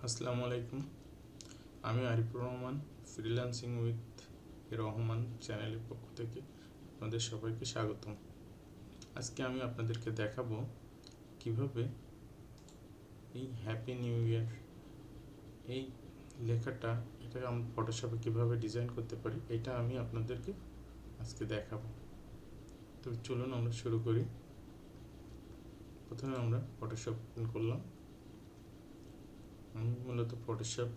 আসসালামু আলাইকুম। আমি আরিফুর রহমান, ফ্রিল্যান্সিং উইথ রহমান চ্যানেলের পক্ষ থেকে আপনাদের সবাইকে স্বাগতম। আজকে আমি আপনাদেরকে দেখাবো কিভাবে এই হ্যাপি নিউ ইয়ার এই লেখাটা এটাকে আমরা ফটোশপে কীভাবে ডিজাইন করতে পারি এটা আমি আপনাদেরকে আজকে দেখাবো। তো চলুন আমরা শুরু করি। প্রথমে আমরা ফটোশপ ওপেন করলাম। আমি মূলত ফটোশপ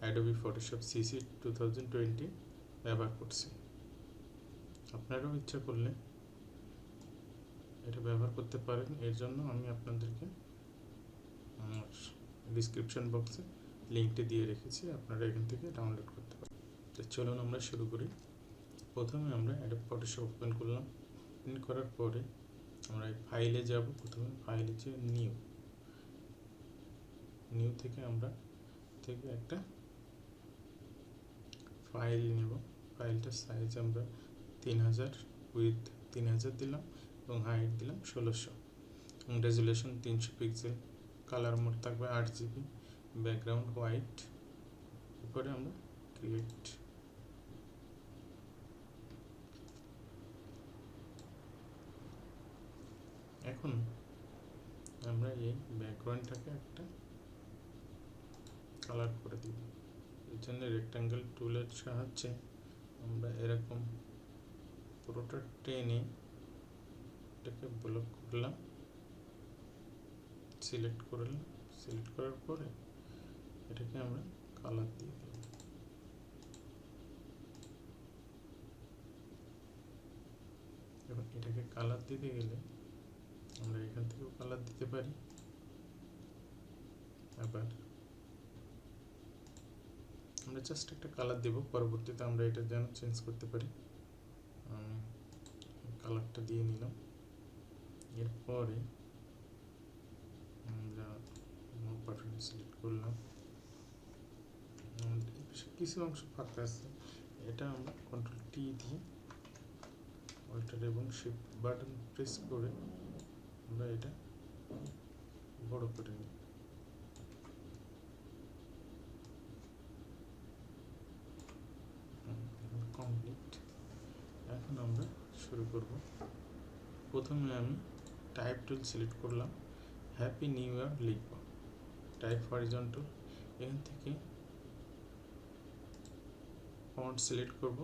অ্যাডোবি ফটোশপ সিসি 2020 ব্যবহার করছি। আপনারাও ইচ্ছা করলে এটা ব্যবহার করতে পারেন। এর জন্য আমি আপনাদেরকে আমার ডিসক্রিপশন বক্সে লিঙ্কটি দিয়ে রেখেছি, আপনারা এখান থেকে ডাউনলোড করতে পারেন। তো চলুন আমরা শুরু করি। প্রথমে আমরা অ্যাডোবি ফটোশপ ওপেন করলাম। ওপেন করার পরে আমরা এই ফাইলে যাব। প্রথমে ফাইলে যে নিউ থেকে আমরা একটা ফাইল নেব। ফাইলটার সাইজ আমরা 3000, উইথ 3000 দিলাম এবং হাইট দিলাম 1600 এবং রেজুলেশন 300 পিক্সেল। কালার মোড থাকবে 8 GB, ব্যাকগ্রাউন্ড হোয়াইট। এরপরে আমরা ক্রিয়েট। এখন আমরা এই ব্যাকগ্রাউন্ডটাকে একটা কালার করে দিব। এর জন্য রেক্ট্যাঙ্গেল টুলের সাহায্যে আমরা এরকম পুরোটা টেনে এটাকে ব্লক করলাম, সিলেক্ট করলাম। সিলেক্ট করার পরে এটাকে আমরা কালার দিয়ে দেব। এবং এটাকে কালার দিতে গেলে আমরা এখান থেকেও কালার দিতে পারি। আবার আমরা জাস্ট একটা কালার দেব, পরবর্তীতে আমরা এটা যেন চেঞ্জ করতে পারি। আমি কালারটা দিয়ে নিলাম। এরপরে আমরা বাটন সিলেক্ট করলাম। কিছু অংশ ফাঁকা আছে, এটা আমরা কন্ট্রোল টি দিয়ে অল্টার এবং শিফট বাটন প্রেস করে আমরা এটা বড় করে নিই। কমপ্লিট। এখন আমরা শুরু করব। প্রথমে আমি টাইপ টুল সিলেক্ট করলাম, হ্যাপি নিউ ইয়ার লিখব। টাইপ হরিজন্টাল, এখান থেকে ফন্ট সিলেক্ট করব।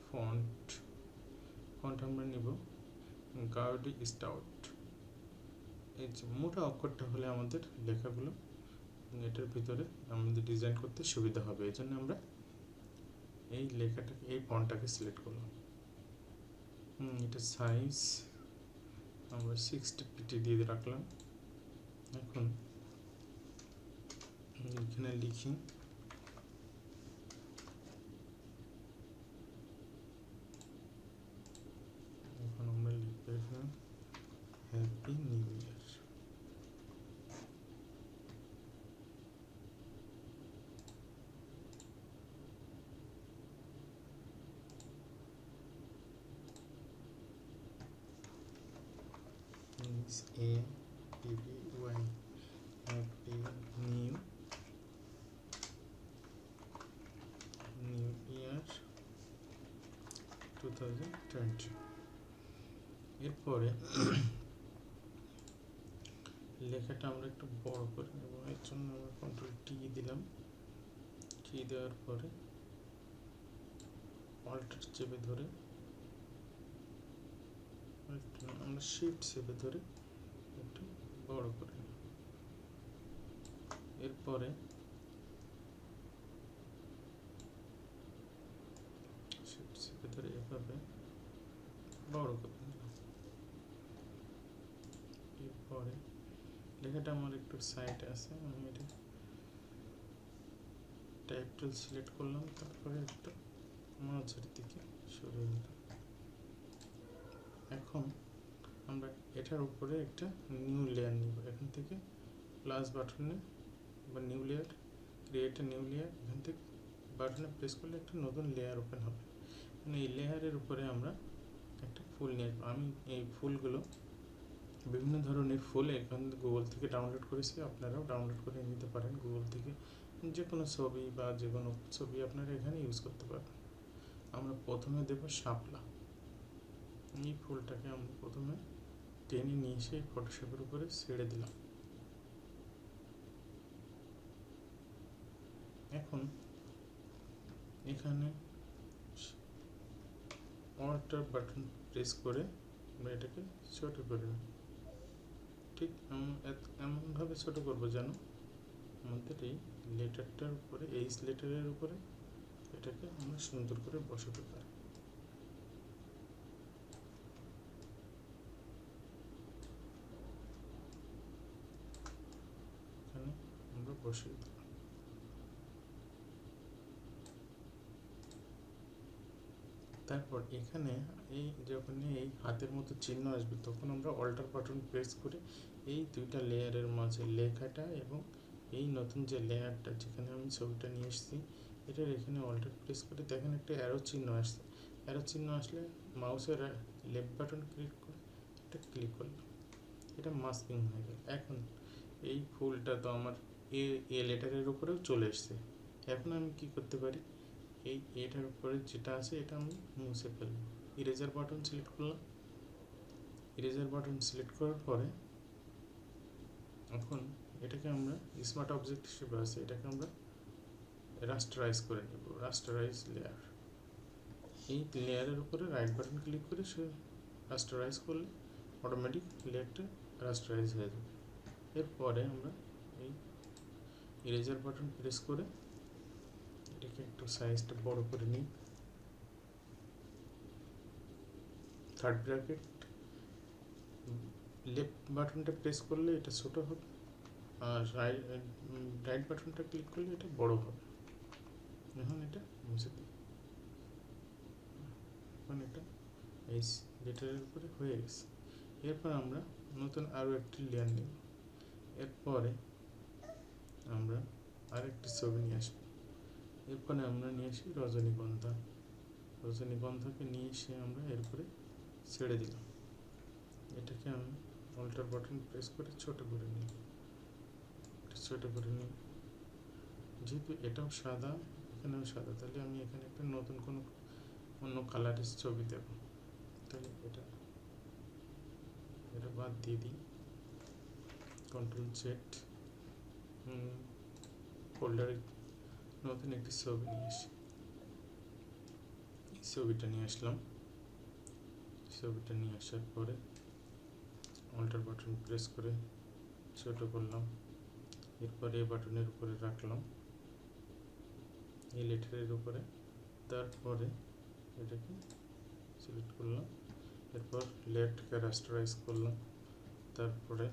ফন্ট আমরা নিব গাউডি স্টাউট। এই যে মোটা অক্ষরটা হলে আমাদের লেখাগুলো এটার ভিতরে আমাদের ডিজাইন করতে সুবিধা হবে। এই জন্য আমরা এই লেখাটাকে, এই ফন্টটাকে সিলেক্ট করলাম। এটা সাইজ আমরা 60 পিটি দিয়ে রাখলাম। এখন এখানে লিখি আমরা লিখবো এখানে happy new year. A-P-P-Y, happy new year 2020। এরপরে লেখাটা আমরা একটু বড় করে নেব। এর জন্য আমরা কন্ট্রোল টি দিলাম। টি দেওয়ার পরে অল্টার চেপে ধরে আমরা শিফট চেপে ধরে একটু বড় করে নেব। এরপরে শিফট চেপে ধরে এভাবে বড় করে নিলাম। এরপরে লেখাটা আমার একটু সাইডে আছে, আমি এটা টাইপ টুল সিলেক্ট করলাম, তারপরে একটু মাঝের দিকে সরিয়ে নিলাম। এখন আমরা এটার উপরে একটা নিউ লেয়ার নিব। এখান থেকে প্লাস বাটনে বা new layer, create new layer, এখান থেকে বাটনে প্রেস করলে একটা নতুন লেয়ার ওপেন হবে। এই লেয়ারের উপরে আমরা একটা ফুল নিয়ে আসবো। আমি এই ফুলগুলো বিভিন্ন ধরনের ফুল এখান গুগল থেকে ডাউনলোড করেছি, আপনারাও ডাউনলোড করে নিতে পারেন গুগল থেকে। যে কোনো ছবি বা যে কোনো ছবি আপনারা এখানে ইউজ করতে পারবেন। আমরা প্রথমে দেব শাপলা। এই ফুলটাকে আমরা প্রথমে টেনে নিয়ে এসে ফটোশপের উপরে ছেড়ে দিলাম। এখন এখানে অল্টার বাটন প্রেস করে আমরা এটাকে ছোট করে নেব। ঠিক এমনভাবে ছোট করবো যেন আমাদের এই লেটারটার উপরে, এই লেটারের উপরে এটাকে আমরা সুন্দর করে বসাতে পারি। এখানে আমরা বসিয়ে দিলাম। তারপর এখানে এই যখন এই হাতের মতো চিহ্ন আসবে তখন আমরা অল্টার বাটন প্রেস করে এই দুইটা লেয়ারের মাঝে লেখাটা এবং এই নতুন যে লেয়ারটা যেখানে আমি ছবিটা নিয়ে এসেছি এটার এখানে অল্টার প্রেস করে দেখেন একটা অ্যারো চিহ্ন আসছে। অ্যারো চিহ্ন আসলে মাউসের লেফট বাটন ক্লিক করে এটা ক্লিক করলাম, এটা মাস্কিং হয়ে গেল। এখন এই ফুলটা তো আমার এ লেটারের উপরেও চলে এসছে। এখন আমি কি করতে পারি, এই এটার উপরে যেটা আছে এটা আমি মুছে ফেলবো। ইরেজার বাটন সিলেক্ট করলাম। ইরেজার বাটন সিলেক্ট করার পরে এখন এটাকে আমরা স্মার্ট অবজেক্ট হিসেবে আছে, এটাকে আমরা রাস্টারাইজ করে নেব। রাস্টারাইজ লেয়ার, এই লেয়ারের উপরে রাইট বাটন ক্লিক করে সে রাস্টারাইজ করলে অটোমেটিক লেয়ারটা রাস্টারাইজ হয়ে যাবে। এরপরে আমরা এই ইরেজার বাটন প্রেস করে এটাকে একটু সাইজটা বড় করে নিই। থার্ড ব্র্যাকেট লেফট বাটনটা প্রেস করলে এটা ছোট হবে, আর রাইট বাটনটা ক্লিক করলে এটা বড় হবে। এখন এটা মুছে দিই। এখন এটা এই লেটারের উপরে হয়ে গেছে। এরপর আমরা নতুন আরও একটি লেয়ার নেব। এরপরে আমরা আরেকটি ছবি নিয়ে আসবো। এরপরে আমরা নিয়ে আসি রজনীগন্ধা। রজনীগন্ধাকে নিয়ে এসে আমরা এরপরে ছেড়ে দিলাম। এটাকে আমি অল্টার বাটন প্রেস করে ছোট করে নিই, ছোট করে নিই। যেহেতু এটাও সাদা এখানেও সাদা, তাহলে আমি এখানে একটা নতুন কোনো অন্য কালারের ছবি দেব। তাহলে এটা বাদ দিয়ে দিই। কন্ট্রোল জেড, ফোল্ডারে নতুন একটি ছবি নিয়ে আসি। এই ছবিটা নিয়ে আসলাম। ছবিটা নিয়ে আসার পরে অল্টার বাটন প্রেস করে ছোট করলাম। এরপরে এই বাটনের উপরে রাখলাম, এই লেটারের উপরে। তারপরে এটাকে সিলেক্ট করলাম। এরপর লেয়ারটাকে রাস্টারাইজ করলাম। তারপরে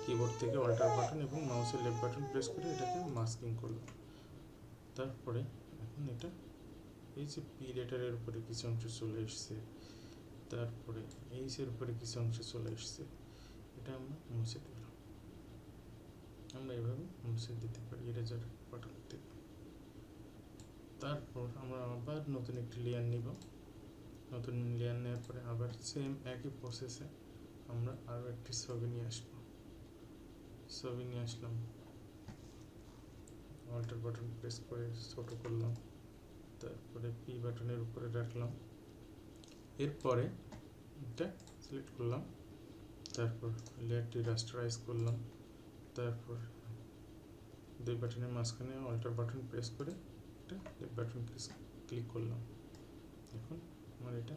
কিবোর্ড থেকে অল্টার বাটন এবং মাউসের লেফট বাটন প্রেস করে এটাকে মাস্কিং করলাম। তারপরে এখন এটা এই যে পি লেটারের উপরে কিছু অংশ চলে এসছে, তারপরে এইচের উপরে কিছু অংশ চলে এসছে, এটা আমরা মুছে দিলাম। আমরা এভাবে মুছে দিতে পারি ইরেজার বাটন থেকে। তারপর আমরা আবার নতুন একটি লেয়ার নিব। নতুন লেয়ার নেওয়ার পরে আবার সেম একই প্রসেসে আমরা আরও একটি ছবি নিয়ে আসবো। ছবি নিয়ে আসলাম, অল্টার বাটন প্রেস করে ছোট করলাম। তারপরে পি বাটনের উপরে রাখলাম। এরপরে এটা সিলেক্ট করলাম। তারপর লেয়ারটি রাস্টারাইজ করলাম। তারপর দুই বাটনের মাঝখানে অল্টার বাটন প্রেস করে এটা লেফট বাটন ক্লিক করলাম। এখন আমার এটা,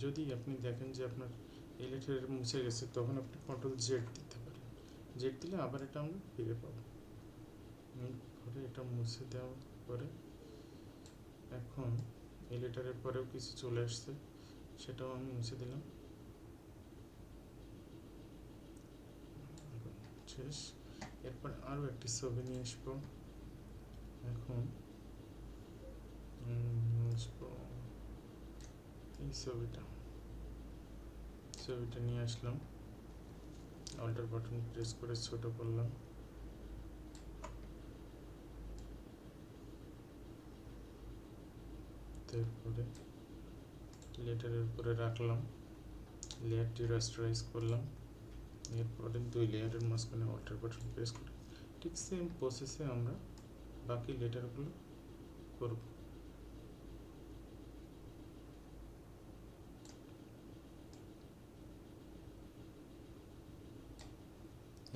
যদি আপনি দেখেন যে আপনার এই লেটার মুছে গেছে তখন আপনি কন্ট্রোল জেড দিতে পারেন। জেড দিলে আবার এটা আমরা ফিরে পাবো। পরে এটা মুছে দেওয়ার পরে এখন এই লেটারের পরেও কিছু চলে আসছে, সেটাও আমি মুছে দিলাম। শেষ। এরপরে আরও একটি ছবি নিয়ে আসবো। এখন এই ছবিটা নিয়ে আসলাম, অল্টার বাটন প্রেস করে ছোট করলাম। তারপরে লেটারের উপরে রাখলাম, লেয়ারটি রাস্টারাইজ করলাম, এরপরে দুই লেয়ারের মাঝখানে অল্টার বাটন প্রেস করি। ঠিক সেম প্রসেসে আমরা বাকি লেটারগুলো করব।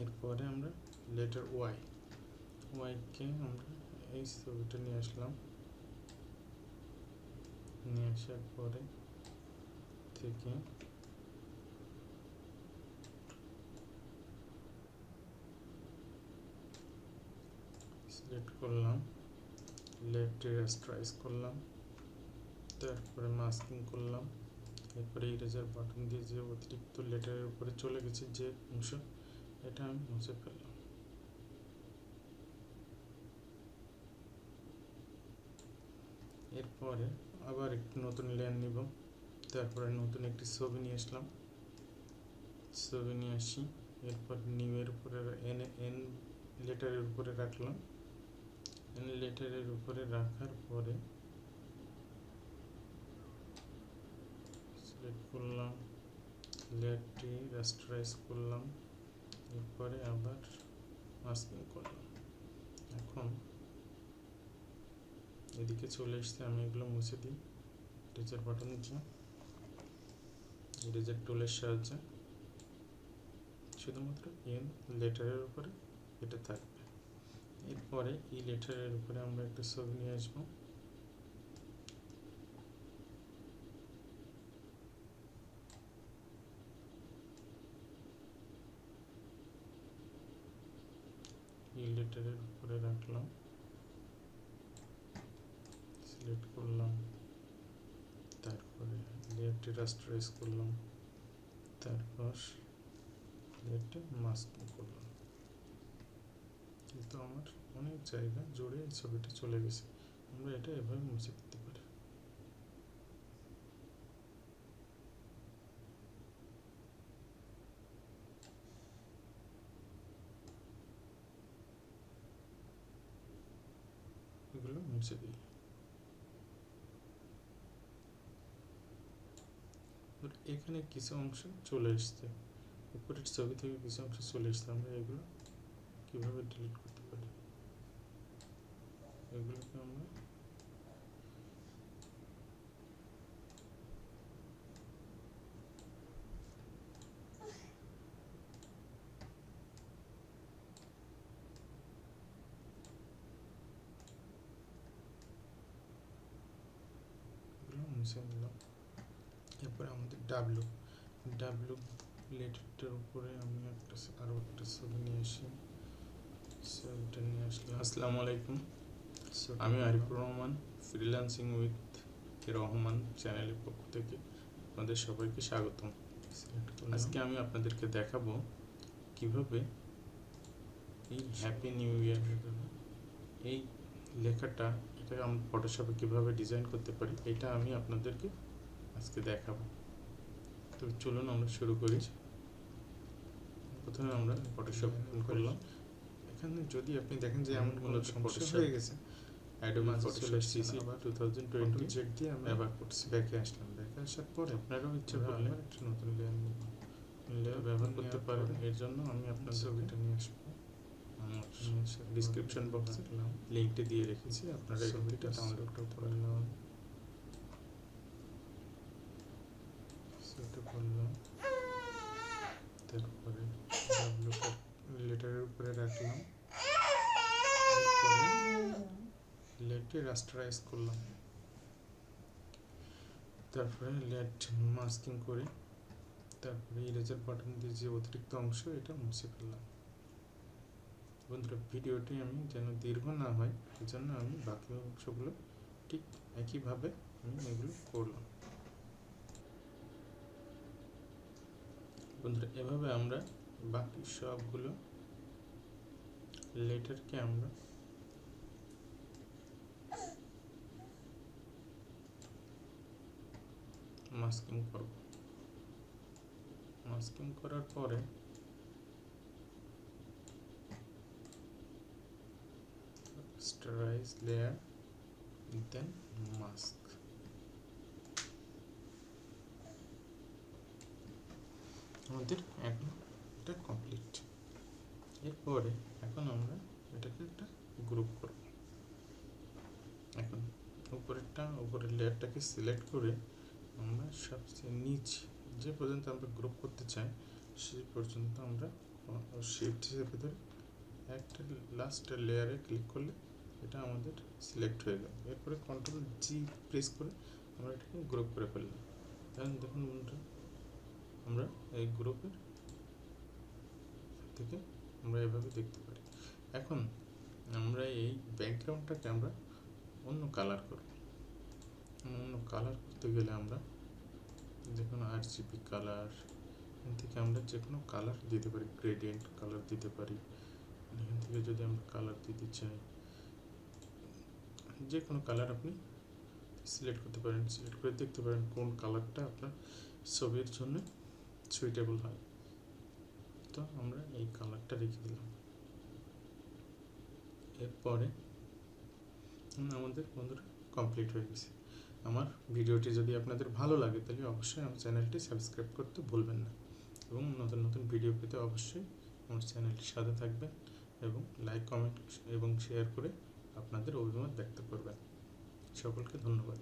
এরপরে আমরা লেটার ওয়াইকে আমরা এই ছবিটা নিয়ে আসলাম, নিয়ে আসার পরে থেকে সিলেক্ট করলাম, লেফটে রাস্টারাইজ করলাম, তারপরে মাস্কিং করলাম, এরপরে ইরেজার বাটন দিয়ে যে অতিরিক্ত লেটারের উপরে চলে গেছে যে অংশ, এটা আমি মুছে ফেললাম। এরপরে আবার একটি নতুন লেয়ার নিব, তারপরে নতুন একটি ছবি নিয়ে আসলাম, ছবি নিয়ে আসি, এরপর নিউ এর উপরে এন লেটারের উপরে রাখলাম, এন লেটারের উপরে রাখার পরে সিলেক্ট করলাম, লেয়ারটি রাস্টারাইজ করলাম, এরপরে আবার মাস্কিং করলাম। এখন এদিকে চলে এসছে, আমি এগুলো মুছে দিই ইরেজার বাটন দিয়ে, ইরেজার টুলের সাহায্যে শুধুমাত্র এন লেটারের উপরে এটা থাকবে। এরপরে এই লেটারের উপরে আমরা একটা ছবি নিয়ে আসবো, এই লেটারের উপরে রাখলাম, সিলেক্ট করলাম, তারপরে লেয়ারটি রাস্টারাইজ করলাম, তারপর লেয়ারটি মাস্কিং করলাম। কিন্তু আমার অনেক জায়গা জুড়ে এই ছবিটা চলে গেছে, আমরা এটা এভাবে মুছে দিতে পারি। এগুলো মুছে দিই। এখানে কিছু অংশ চলে এসছে, উপরের ছবি থেকে কিছু অংশ চলে এসছে, আমরা এগুলো কিভাবে ডিলিট করতে পারি? এগুলোকে আমরা মুছে নিলাম। এরপরে আমাদের ডাব্লু লেটারটার উপরে আমি আরও একটা ছবি নিয়ে আসি, ছবিটা নিয়ে আসলাম। আসসালামু আলাইকুম, আমি আরিফুর রহমান, ফ্রিল্যান্সিং উইথ রহমান চ্যানেলের পক্ষ থেকে আপনাদের সবাইকে স্বাগতম। আজকে আমি আপনাদেরকে দেখাবো কিভাবে এই হ্যাপি নিউ ইয়ার এই লেখাটা এটা আমরা ফটোশপে কিভাবে ডিজাইন করতে পারি, এটা আমি আপনাদেরকে আজকে দেখাবো। তো চলুন আমরা শুরু করি। প্রথমে আমরা ফটোশপ ওপেন করলাম। এখানে যদি আপনি দেখেন যে এমন কোনো সমস্যা হয়ে গেছে, অ্যাডোবি ফটোশপ সিসি 2020 জেড দিয়ে আমি ব্যবহার করছি। ব্যাকে আসলাম, ব্যাকে আসার পরে আপনারাও ইচ্ছা করলে একটা নতুন লেয়ার ব্যবহার করতে পারেন। এর জন্য আমি আপনার ছবিটা নিয়ে আসবো, ডিসক্রিপশন বক্সে লিঙ্কটি দিয়ে রেখেছি, আপনারা এই ছবিটা ডাউনলোড করতে পারেন। সেটা করলাম, তারপরে লেটারের উপরে রাখলাম, লেয়ারটি রাস্টারাইজ করলাম, তারপরে লেয়ার মাস্কিং করে, তারপরে ইরেজার বাটন দিয়ে যে অতিরিক্ত অংশ এটা মুছে ফেললাম। বন্ধুরা, ভিডিওটি আমি যেন দীর্ঘ না হয় এজন্য আমি বাকি অংশগুলো ঠিক একইভাবে আমি এগুলো করলাম। বন্ধুরা, এভাবে আমরা বাকি সবগুলো লেটারকে আমরা মাস্কিং করব। মাস্কিং করার পরে রাস্টারাইজ লেয়ার, দেন মাস্ক। আমাদের এখন এটা কমপ্লিট। এরপরে এখন আমরা এটাকে একটা গ্রুপ করব। এখন উপরের লেয়ারটাকে সিলেক্ট করে আমরা সবচেয়ে নিচ যে পর্যন্ত আমরা গ্রুপ করতে চাই সেই পর্যন্ত আমরা শিফট হিসেবে ধরে একটা লাস্ট লেয়ারে ক্লিক করলে এটা আমাদের সিলেক্ট হয়ে গেল। এরপরে কন্ট্রোল জি প্রেস করে আমরা এটাকে গ্রুপ করে ফেললাম। তাহলে দেখুন বন্ধুরা, আমরা এই গ্রুপের থেকে আমরা এভাবে দেখতে পারি। এখন আমরা এই ব্যাকগ্রাউন্ডটাকে আমরা অন্য কালার করব। অন্য কালার করতে গেলে আমরা দেখুন আরজিবি কালার, এখান থেকে আমরা যে কোনো কালার দিতে পারি, গ্রেডিয়েন্ট কালার দিতে পারি। এখান থেকে যদি আমরা কালার দিতে চাই, যে কোনো কালার আপনি সিলেক্ট করতে পারেন। সিলেক্ট করে দেখতে পারেন কোন কালারটা আপনার ছবির জন্য সুইটেবল হয়। তো আমরা এই কালারটা রেখে দিলাম। এরপরে আমাদের বন্ধুরা কমপ্লিট হয়ে গেছে। আমার ভিডিওটি যদি আপনাদের ভালো লাগে তাহলে অবশ্যই আমার চ্যানেলটি সাবস্ক্রাইব করতে ভুলবেন না, এবং নতুন নতুন ভিডিও পেতে অবশ্যই আমার চ্যানেলটির সাথে থাকবেন এবং লাইক, কমেন্ট এবং শেয়ার করে আপনাদের অভিমত ব্যক্ত করবেন। সকলকে ধন্যবাদ।